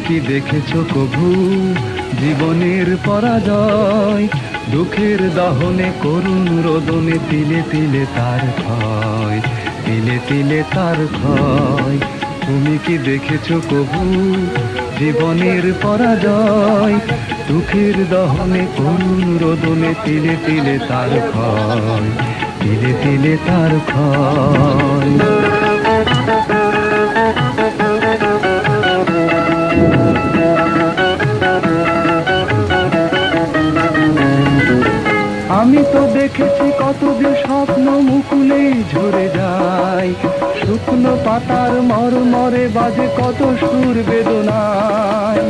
কি দেখেছো কভু জীবনের পরাজয়? দুঃখের দহনে করুণ রোদনে তিলে তিলে তার ক্ষয়, তিলে তিলে তার ক্ষয়। তুমি কি দেখেছো কভু জীবনের পরাজয়? দুঃখের দহনে করুণ রোদনে তিলে তিলে তার ক্ষয়, তিলে তিলে তার ক্ষয়। আমি তো দেখেছি কত যে স্বপ্ন মুকুলে ঝরে যায়, শুকনো পাতার মরমরে বাজে কত সুর বেদনায়।